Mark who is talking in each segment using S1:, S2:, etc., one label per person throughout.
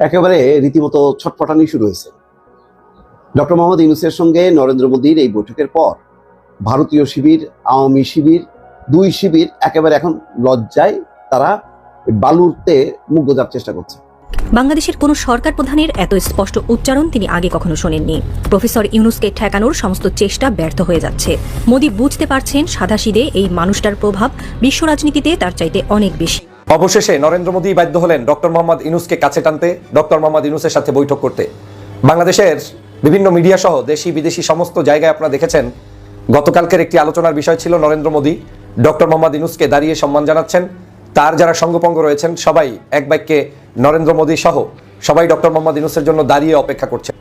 S1: একেবারে রীতিমতো ছটফটানি শুরু হয়েছে। ডক্টর মোহাম্মদ ইউনূসের সঙ্গে নরেন্দ্র মোদীর এই বৈঠকের পর ভারতীয় শিবির, আওয়ামী শিবির, দুই শিবির একেবারে এখন লজ্জায় তারা বালুতে মুখ গোজার চেষ্টা করছে।
S2: বাংলাদেশের কোন সরকার প্রধানের এত স্পষ্ট উচ্চারণ তিনি আগে কখনো শোনেননি। প্রফেসর ইউনূসকে ঠেকানোর সমস্ত চেষ্টা ব্যর্থ হয়ে যাচ্ছে। মোদী বুঝতে পারছেন সাদাসিধে এই মানুষটার প্রভাব বিশ্ব রাজনীতিতে তার চাইতে অনেক বেশি।
S3: অবশেষে নরেন্দ্র মোদী বাধ্য হলেন ডক্টর মোহাম্মদ ইউনূসকে কাছে টানতে, ডক্টর মোহাম্মদ ইউনূসের সাথে বৈঠক করতে। বাংলাদেশের বিভিন্ন মিডিয়া সহ দেশি বিদেশি সমস্ত জায়গায় আপনারা দেখেছেন গতকালকের একটি আলোচনার বিষয় ছিল নরেন্দ্র মোদী ডক্টর মোহাম্মদ ইউনূসকে দাঁড়িয়ে সম্মান জানাচ্ছেন। তার যারা সঙ্গপঙ্গ রয়েছেন সবাই এক বাক্যে নরেন্দ্র মোদী সহ সবাই ডক্টর মোহাম্মদ ইউনূসের জন্য দাঁড়িয়ে অপেক্ষা করছেন।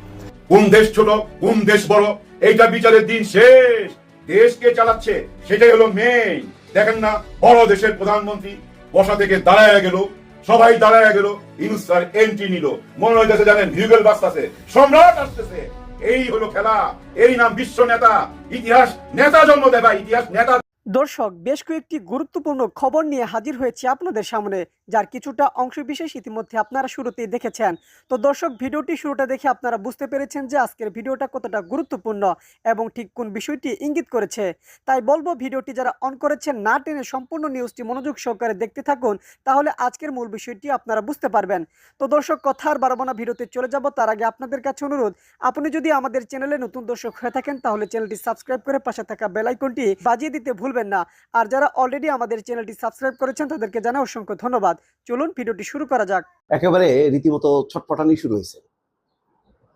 S4: কোন দেশ ছোট কোন দেশ বড় এইটা বিচারের দিন শেষ। দেশকে চালাচ্ছে সেটাই হলো মেইন। দেখেন না, বড় দেশের প্রধানমন্ত্রী বসা থেকে দাঁড়ায় গেল, সবাই দাঁড়ায় গেল, ইউনূস স্যার এন্ট্রি নিল। মনে হইতেছে জানেন ভিউগেল বাজতেছে, সম্রাট আসতেছে। এই হলো খেলা, এই নাম বিশ্ব নেতা। ইতিহাস নেতা জন্ম দেয়, ইতিহাস নেতা।
S5: দর্শক, বেশ কয়েকটি গুরুত্বপূর্ণ খবর নিয়ে হাজির হয়েছে আপনাদের সামনে, যার কিছুটা অংশবিশেষ ইতিমধ্যে আপনারা শুরুতেই দেখেছেন। তো দর্শক, ভিডিওটি শুরুটা দেখে আপনারা বুঝতে পেরেছেন যে আজকের ভিডিওটা কতটা গুরুত্বপূর্ণ এবং ঠিক কোন বিষয়টি ইঙ্গিত করেছে। তাই বলবো, ভিডিওটি যারা অন করেছেন না টেনে সম্পূর্ণ নিউজটি মনোযোগ সহকারে দেখতে থাকুন, তাহলে আজকের মূল বিষয়টি আপনারা বুঝতে পারবেন। তো দর্শক, কথা আর বাড়াবো না, ভিডিওতে চলে যাব। তার আগে আপনাদের কাছে অনুরোধ, আপনি যদি আমাদের চ্যানেলে নতুন দর্শক হয়ে থাকেন তাহলে চ্যানেলটি সাবস্ক্রাইব করে পাশে থাকা বেল আইকনটি বাজিয়ে দিতে ভুলবেন না। আর যারা অলরেডি আমাদের চ্যানেলটি সাবস্ক্রাইব করেছেন তাদেরকে জানাই অসংখ্য ধন্যবাদ। চলুন ভিডিওটি শুরু করা যাক।
S1: একেবারে রীতিমতো ছটফটানি শুরু হয়েছে।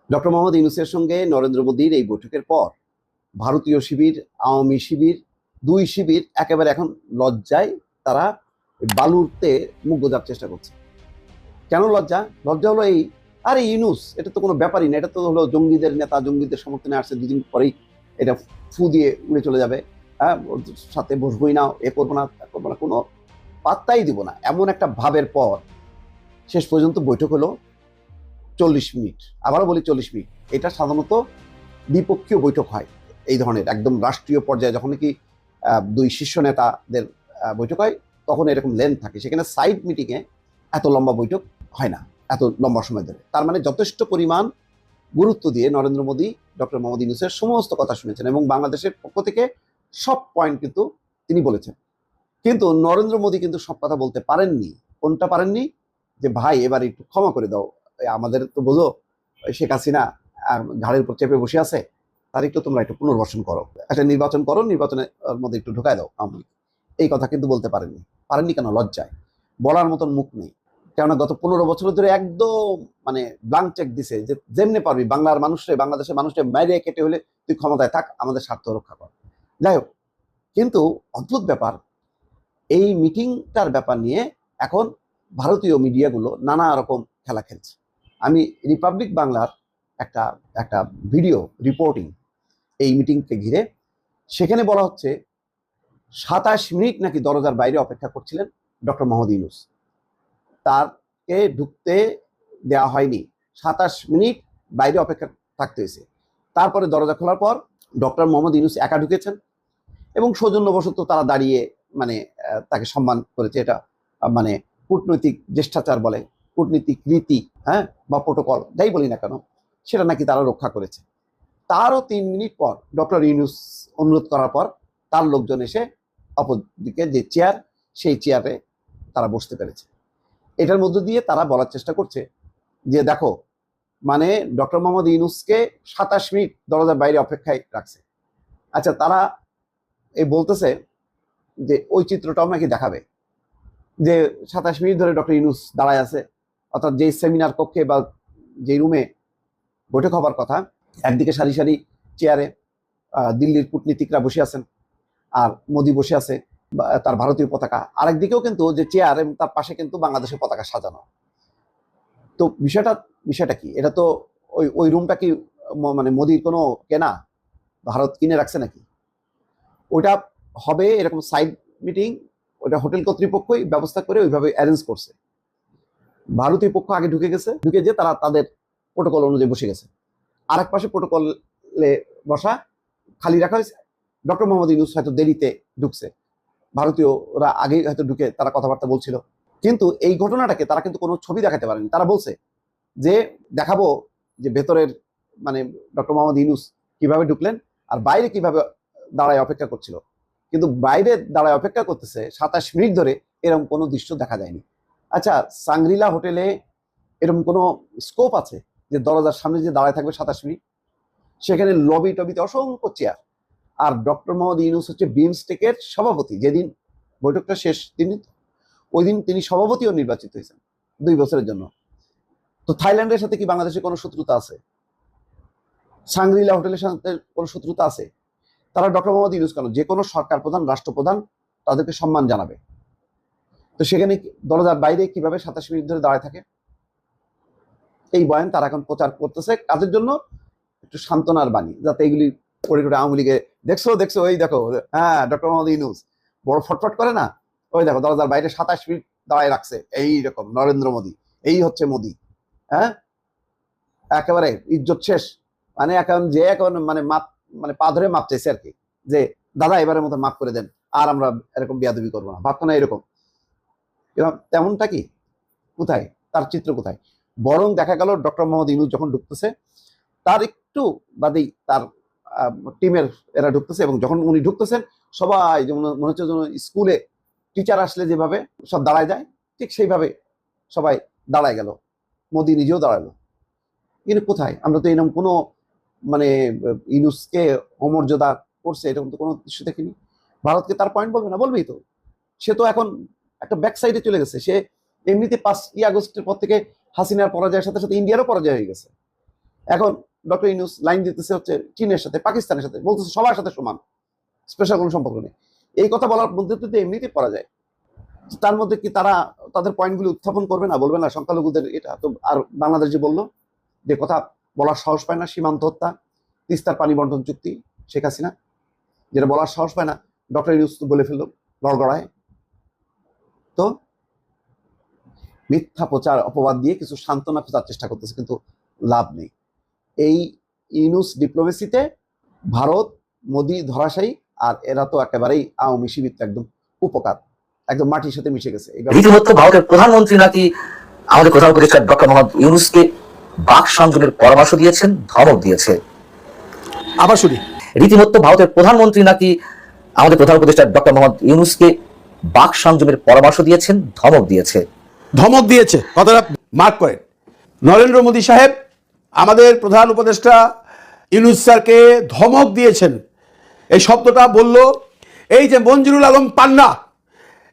S1: ডক্টর মোহাম্মদ ইউনূসের সঙ্গে নরেন্দ্র মোদীর এই বৈঠকের পর ভারতীয় শিবির, আওয়ামী শিবির, দুই শিবির একেবারে এখন লজ্জায় তারা বালুতে মুখ গোজার চেষ্টা করছে। কেন লজ্জা? লজ্জা হলো এই, আরে ইউনূস এটা তো কোনো ব্যাপারই না, এটা তো হলো জঙ্গিদের নেতা, জঙ্গিদের সমর্থনে আসছে, দুদিন পরেই এটা ফু দিয়ে উড়ে চলে যাবে। হ্যাঁ, ওর সাথে বসবই না, এ করবো না, তা করবো না, কোনো পাত্তাই দিব না, এমন একটা ভাবের পর শেষ পর্যন্ত বৈঠক হলো 40 মিনিট। আবারও বলি 40 মিনিট। এটা সাধারণত দ্বিপক্ষীয় বৈঠক হয় এই ধরনের, একদম রাষ্ট্রীয় পর্যায়ে যখন কি দুই শীর্ষ নেতাদের বৈঠক হয় তখন এরকম লেন্থ থাকে। সেখানে সাইড মিটিংয়ে এত লম্বা বৈঠক হয় না এত লম্বা সময় ধরে। তার মানে যথেষ্ট পরিমাণ গুরুত্ব দিয়ে নরেন্দ্র মোদী ডক্টর মোহাম্মদ ইউনূসের সমস্ত কথা শুনেছেন এবং বাংলাদেশের পক্ষ থেকে সব পয়েন্ট কিন্তু তিনি বলেছেন। কিন্তু নরেন্দ্র মোদী কিন্তু সব কথা বলতে পারেননি। কোনটা পারেননি? যে ভাই এবার একটু ক্ষমা করে দাও, আমাদের তো বোঝো শেখ হাসিনা ঘাড়ের উপর চেপে বসে আছে, তার একটু তোমরা একটু পুনর্বাসন করো, একটা নির্বাচন করো, নির্বাচনের মধ্যে একটু ঢুকায় দাও আওয়ামী লীগ। এই কথা কিন্তু বলতে পারেননি। পারেননি কেন? লজ্জায়। বলার মতন মুখ নেই। কেননা গত 15 বছর ধরে একদম মানে ব্লাঙ্ক চেক দিছে যে যেমনি পারবি বাংলার মানুষরে, বাংলাদেশের মানুষরে মাইরে কেটে হলে তুই ক্ষমতায় থাক, আমাদের স্বার্থ রক্ষা কর। যাই হোক, কিন্তু অদ্ভুত ব্যাপার, এই মিটিংটার ব্যাপার নিয়ে এখন ভারতীয় মিডিয়াগুলো নানা রকম খেলা খেলছে। আমি রিপাবলিক বাংলার একটা একটা ভিডিও রিপোর্টিং এই মিটিংকে ঘিরে, সেখানে বলা হচ্ছে 27 মিনিট নাকি দরজার বাইরে অপেক্ষা করছিলেন ডক্টর মোহাম্মদ ইউনূস। তারকে ঢুকতে দেওয়া হয়নি, 27 মিনিট বাইরে অপেক্ষা থাকতে হয়েছে। তারপরে দরজা খোলার পর ডক্টর মোহাম্মদ ইউনূস একা ঢুকেছেন এবং সৌজন্যবশত তারা দাঁড়িয়ে মানে তাকে সম্মান করেছে। এটা মানে কূটনৈতিক জ্যেষ্ঠাচার বলে, কূটনীতিক রীতি, হ্যাঁ, বা প্রোটোকল, যাই বলি না কেন, সেটা নাকি তারা রক্ষা করেছে। তারও 3 মিনিট পর ডক্টর ইউনূস অনুরোধ করার পর তার লোকজন এসে অপরদিকে যে চেয়ার, সেই চেয়ারে তারা বসতে পেরেছে। এটার মধ্য দিয়ে তারা বলার চেষ্টা করছে যে দেখো, মানে ডক্টর মোহাম্মদ ইউনূসকে 27 মিনিট দরজার বাইরে অপেক্ষায় রাখছে। আচ্ছা, তারা এই বলতেছে যে ওই চিত্রটাও নাকি দেখাবে যে 27 মিনিট ধরে ডক্টর ইউনূস দাঁড়ায় আছে, অর্থাৎ যে সেমিনার কক্ষে বা যে রুমে বৈঠক হবার কথা, একদিকে সারি সারি চেয়ারে দিল্লির কূটনীতিকরা বসে আছেন আর মোদি বসে আছে তার ভারতীয় পতাকা, আরেকদিকেও কিন্তু যে চেয়ার এবং তার পাশে কিন্তু বাংলাদেশের পতাকা সাজানো। তো বিষয়টা কি? এটা তো ওই রুমটা কি মানে মোদির কোনো কেনা, ভারত কিনে রাখছে নাকি? ওইটা হবে এরকম সাইড মিটিং, ওটা হোটেল কর্তৃপক্ষই ব্যবস্থা করে ওইভাবে অ্যারেঞ্জ করছে। ভারতীয় পক্ষ আগে ঢুকে গেছে, ঢুকে যে তারা তাদের প্রোটোকল অনুযায়ী বসে গেছে। আর এক পাশে প্রোটোকলে বসা খালি রাখা হয়েছে। ডক্টর মোহাম্মদ ইউনূস হয়তো দেরিতে ঢুকছে, ভারতীয়রা আগেই হয়তো ঢুকে তারা কথাবার্তা বলছিল। কিন্তু এই ঘটনাটাকে তারা কিন্তু কোনো ছবি দেখাতে পারেনি। তারা বলছে যে দেখাবো যে ভেতরের মানে ডক্টর মোহাম্মদ ইউনূস কিভাবে ঢুকলেন আর বাইরে কিভাবে দাঁড়ায় অপেক্ষা করছিল। কিন্তু বাইরে দাঁড়ায় অপেক্ষা করতেছে 27 মিনিট ধরে, এরকম কোনো দৃশ্য দেখা যায়নি। আচ্ছা, সাংগ্রিলা হোটেলে এরকম কোনো স্কোপ আছে যে দরজার সামনে যে দাঁড়ায় থাকবে 27 মিনিট? সেখানে লবি টবিতে অসংখ্য চেয়ার। আর ডক্টর মোহাম্মদ ইউনূস হচ্ছে বিমস্টেকের সভাপতি। যেদিন বৈঠকটা শেষ ওই দিন তিনি সভাপতিও নির্বাচিত হয়েছেন 2 বছরের জন্য। তো থাইল্যান্ডের সাথে কি বাংলাদেশের কোনো শত্রুতা আছে? সাংগ্রিলা হোটেলের সাথে কোনো শত্রুতা আছে? তারা ডক্টর মোহাম্মদ ইউনূস কেন, যে কোনো সরকার প্রধান, রাষ্ট্রপ্রধান তাদেরকে সম্মান জানাবে। তো সেখানে দরজার বাইরে কিভাবে 27 মিনিট ধরে দাঁড়ায় থাকে? এই বয়ান তারা এখন প্রচার করতেছে কাজের জন্য, একটু সান্ত্বনার বাণী, যাতে এগুলি পড়ে টড়ে আওয়ামী লীগে দেখছো এই দেখো, হ্যাঁ ডক্টর মোহাম্মদ ইউনূস বড় ফটফট করে না, ওই দেখো দরজার বাইরে 27 মিনিট দাঁড়ায় রাখছে, এই রকম নরেন্দ্র মোদী, এই হচ্ছে মোদী। হ্যাঁ, একেবারে ইজ্জত শেষ। মানে এখন যে এখন মানে পা ধরে মাপ চাইছে আর কি, যে দাদা এবারের মতো মাফ করে দেন, আর আমরা এরকম বিয়াদবি করবো না, ভাবতো না এরকম। তেমনটা কি কোথায়, তার চিত্র কোথায়? বরং দেখা গেল ডক্টর মোহাম্মদ ইউনূস যখন ঢুকতেছে তার একটু বাদেই তার টিমের এরা ঢুকতেছে, এবং যখন উনি ঢুকতেছেন সবাই যেমন মনে হচ্ছে যেন স্কুলে টিচার আসলে যেভাবে সব দাঁড়ায় যায়, ঠিক সেইভাবে সবাই দাঁড়ায় গেল, মোদী নিজেও দাঁড়ালো। কিন্তু কোথায়? আমরা তো এরকম কোনো মানে ইউনূসকে অমর্যাদা করছে এরকম তো কোনো দৃশ্য দেখিনি। ভারতকে তার পয়েন্ট বলবে না? বলবেই তো। সে তো এখন একটা ব্যাক সাইডে চলে গেছে। সে এমনিতে 5ই আগস্টের পর থেকে হাসিনার পরাজয়ের সাথে সাথে ইন্ডিয়ারও পরাজয় হয়ে গেছে। এখন ডক্টর ইউনূস লাইন দিতেছে হচ্ছে চীনের সাথে, পাকিস্তানের সাথে, বলতেছে সবার সাথে সমান, স্পেশাল কোনো সম্পর্ক নেই। এই কথা বলার মধ্যে তো এমনিতেই পরাজয়। তার মধ্যে কি তারা তাদের পয়েন্টগুলি উত্থাপন করবে না? বলবে না সংখ্যালঘুদের এটা তো? আর বাংলাদেশ যে বললো যে কথা বলার সাহস পায় না, সীমান্ত হত্যা, তিস্তার পানি বন্টন চুক্তি, শেখ হাসিনা যেটা বলার সাহস পায় না, ডক্টর ইউনূস বলে ফেললো গড়গড়ায়। তো মিথ্যা প্রচার অপবাদ দিয়ে কিছু সান্ত্বনা খোঁজার চেষ্টা করতেছে, কিন্তু লাভ নেই। এই ইউনূস ডিপ্লোমেসিতে ভারত, মোদী ধরাশায়ী, আর এরা তো একেবারেই আওয়ামী শিবির, একদম উপকার, একদম মাটির সাথে মিশে গেছে।
S6: রীতিমতো ভারতের প্রধানমন্ত্রী নাকি আমাদের প্রধান উপদেষ্টা ডক্টর মোহাম্মদ ইউনূসকে বাক সংযমের পরামর্শ দিয়েছেন, ধমক দিয়েছে।
S7: আবার শুনি,
S6: রীতিমতো ভারতের প্রধানমন্ত্রী নাকি আমাদের প্রধান উপদেষ্টা ডক্টর মোহাম্মদ ইউনূসকে বাক সংযমের পরামর্শ দিয়েছেন, ধমক দিয়েছে।
S7: ধমক দিয়েছে, কথাটা মার্ক করেন। নরেন্দ্র মোদী সাহেব আমাদের প্রধান উপদেষ্টা ইউনূস স্যারকে ধমক দিয়েছেন, এই শব্দটা বলল এই যে মঞ্জুরুল আলম পান্না।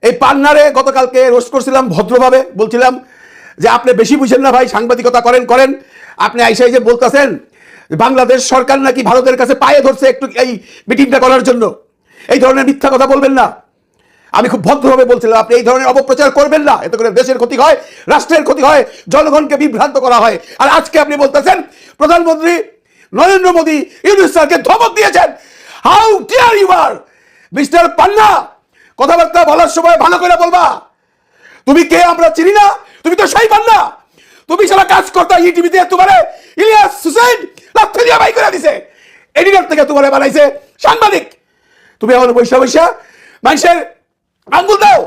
S7: এই পান্নারে গতকালকে রোস্ট করছিলাম ভদ্রভাবে, বলছিলাম যে আপনি বেশি বুঝেন না ভাই, সাংবাদিকতা করেন। আপনি আইসাই যে বলতেছেন বাংলাদেশ সরকার নাকি ভারতের কাছে পায়ে ধরছে একটু এই মিটিংটা করার জন্য, এই ধরনের মিথ্যা কথা বলবেন না। আমি খুব ভদ্রভাবে বলছিলাম আপনি এই ধরনের অপপ্রচার করবেন না, এতে করে দেশের ক্ষতি হয়, রাষ্ট্রের ক্ষতি হয়, জনগণকে বিভ্রান্ত করা হয়। আর আজকে আপনি বলতেছেন প্রধানমন্ত্রী নরেন্দ্র মোদী ইউনূস স্যারকে ধমক দিয়েছেন। How dare you are mister Panna, কথাবার্তা বলার সময় ভালো করে বলবা। তুমি কে আমরা চিনি না? তুমি তো সেই পান্না, তুমি সারা কাজ করতা ইটিভিতে, তোমারে ইলিয়াস হুসেন লাথি দিয়ে বাই করে দিছে, এডিটর থেকে তোমারে বানাইছে সাংবাদিক। তুমি এখন বৈশা মানুষের আঙ্গুল দাও।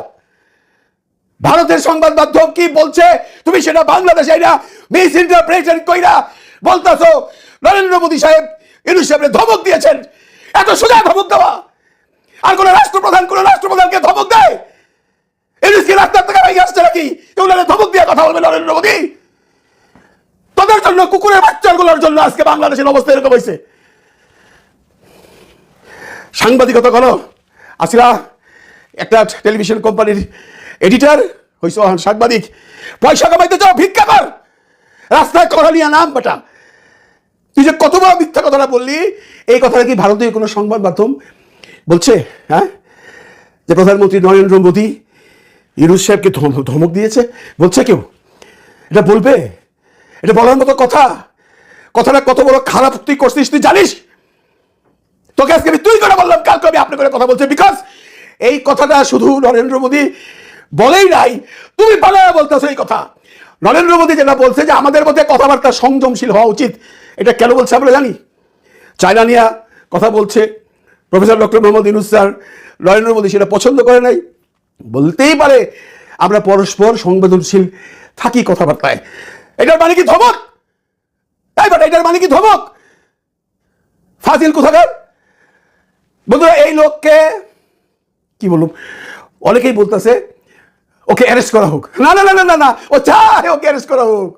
S7: ভারতের সংবাদ মাধ্যম কি বলছে তুমি সেটা বাংলাদেশে এটা মিস ইন্টারপ্রিটেশন কইরা বলতাছো নরেন্দ্র মোদী সাহেব ইউনূস সাহেবকে ধমক দিয়েছেন। এত সোজা ধমক দেওয়া? আর কোন রাষ্ট্রপ্রধানকে ধমক দেয়? ইউনূসকে রাস্তার থেকে বাইরে আসছে নাকি এগুলো ধমক দিয়ে কথা বলবে নরেন্দ্র মোদী? তোদের জন্য, কুকুরের বাচ্চাগুলোর জন্য আজকে বাংলাদেশের অবস্থা এরকম হয়েছে। সাংবাদিকতা করো, আসিরা একটা টেলিভিশন কোম্পানির এডিটর হইছ, সাংবাদিক, পয়সা কামাইতে যাও, ভিক্ষা কর, রাস্তায় করা নিয়ে নাম বেটা। তুই যে কত বড় মিথ্যা কথাটা বললি, এই কথাটা কি ভারতীয় কোনো সংবাদ মাধ্যম বলছে? হ্যাঁ, যে প্রধানমন্ত্রী নরেন্দ্র মোদী ইউনূস সাহেবকে ধমক দিয়েছে, বলছে কেউ? এটা বলবে? এটা বলার মতো কথা? কথাটা কত বড় খারাপ তুই করছিস তুই জানিস? তোকে আজকে আমি তুই করে বললাম, কালকে আমি আপনি করে কথা বলছি, বিকজ এই কথাটা শুধু নরেন্দ্র মোদী বলেই নাই, তুমি বানায় বলতেছো এই কথা। নরেন্দ্র মোদী যেটা বলছে যে আমাদের মধ্যে কথাবার্তা সংযমশীল হওয়া উচিত, এটা কেন বলছে আমরা জানি। চায়না নিয়ে কথা বলছে professor doctor Mohammad Yunus sir, Narendra Modi সেটা পছন্দ করে নাই। বলতেই পারে আমরা পরস্পর সংবেদনশীল থাকি কথাবার্তায়, এটার মানে কি ধমক? তাই বাট এটার মানে কি ধমক? ফাজিল কোথাকার। বন্ধুরা, এই লোককে কি বলুন, অনেকেই বলতেছে ওকে অ্যারেস্ট করা হোক। না না না না না না, ও চায় ওকে অ্যারেস্ট করা হোক।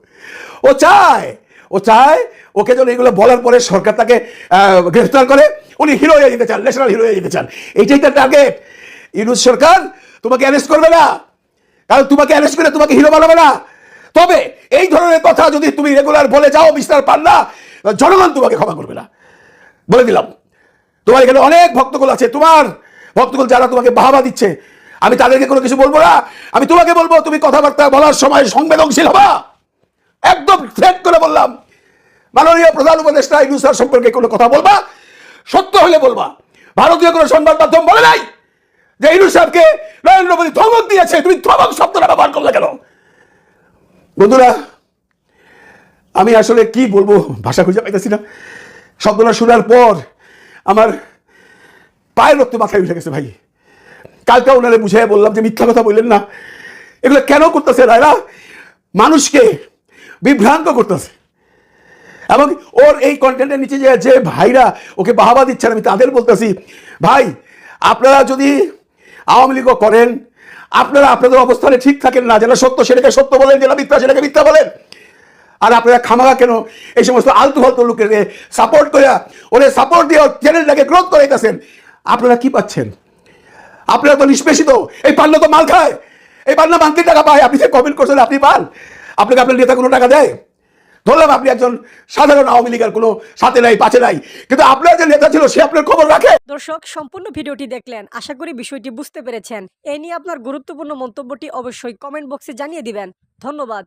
S7: ও চায় ওকে যেন এগুলো বলার পরে সরকার তাকে গ্রেফতার করে, উনি হিরো হয়ে যেতে চান, ন্যাশনাল হিরো হয়ে যেতে চান। এইটাই তার টার্গেট। ইউনূস সরকার তোমাকে অ্যারেস্ট করবে না, কারণ তোমাকে অ্যারেস্ট করে তোমাকে হিরো বানাবে না। তবে এই ধরনের কথা যদি তুমি রেগুলার বলে যাও মিস্টার পান্না, জনগণ তোমাকে ক্ষমা করবে না, বলে দিলাম। তোমার এখানে অনেক ভক্তকুল আছে, তোমার ভক্তকুল যারা তোমাকে বাহাবা দিচ্ছে, আমি তাদেরকে কোনো কিছু বলবো না। আমি তোমাকে বলবো তুমি কথাবার্তা বলার সময় সংবেদনশীল হবা। একদম থ্রেট করে বললাম, মাননীয় প্রধান উপদেষ্টা ইউনূস স্যার সম্পর্কে কোনো কথা বলবা, সত্য হলে বলবা। ভারতীয় কোনো সংবাদ মাধ্যম বলে নাই যে ইউনূস সাহেবকে নরেন্দ্র মোদী ধমক দিয়েছে। তুমি ধমক শব্দটা ব্যবহার করলে কেন? বন্ধুরা, আমি আসলে কি বলবো, ভাষা খুঁজে পাইতেছি না। শব্দটা শোনার পর আমার পায়ের রক্ত মাথায় উঠে গেছে ভাই। কালকে ওনারে বুঝাই বললাম যে মিথ্যা কথা বললেন না, এগুলো কেন করতেছে এরা? মানুষকে বিভ্রান্ত করতেছে। এবং ওর এই কন্টেন্টের নিচে যে ভাইরা ওকে বাহাবা দিচ্ছেন, আমি তাদের বলতেছি, ভাই আপনারা যদি আওয়ামী লীগও করেন, আপনারা আপনাদের অবস্থানে ঠিক থাকেন না। যেটা সত্য সেটাকে সত্য বলেন, যেটা মিথ্যা সেটাকে মিথ্যা বলেন। আর আপনারা খামাগা কেন এই সমস্ত আলতু ফালতু লোকের সাপোর্ট করে, ওরে সাপোর্ট দিয়ে চ্যানেলটাকে গ্রোথ করে গেছেন? আপনারা কি পাচ্ছেন? আপনারা তো নিষ্পেষিত। এই পান্না তো মাল খায়, এই পান্না মান্থলি টাকা পায়। আপনি যে কমেন্ট করছেন আপনি পান, আপনাকে আপনার নেতা কোনো টাকা দেয়? ধরলাম আপনি একজন সাধারণ আওয়ামী লীগের কোনো সাথে নাই পাশে নাই, কিন্তু আপনার যে নেতা ছিল সে আপনার খবর রাখে।
S5: দর্শক, সম্পূর্ণ ভিডিওটি দেখলেন, আশা করি বিষয়টি বুঝতে পেরেছেন। এই নিয়ে আপনার গুরুত্বপূর্ণ মন্তব্যটি অবশ্যই কমেন্ট বক্সে জানিয়ে দিবেন। ধন্যবাদ।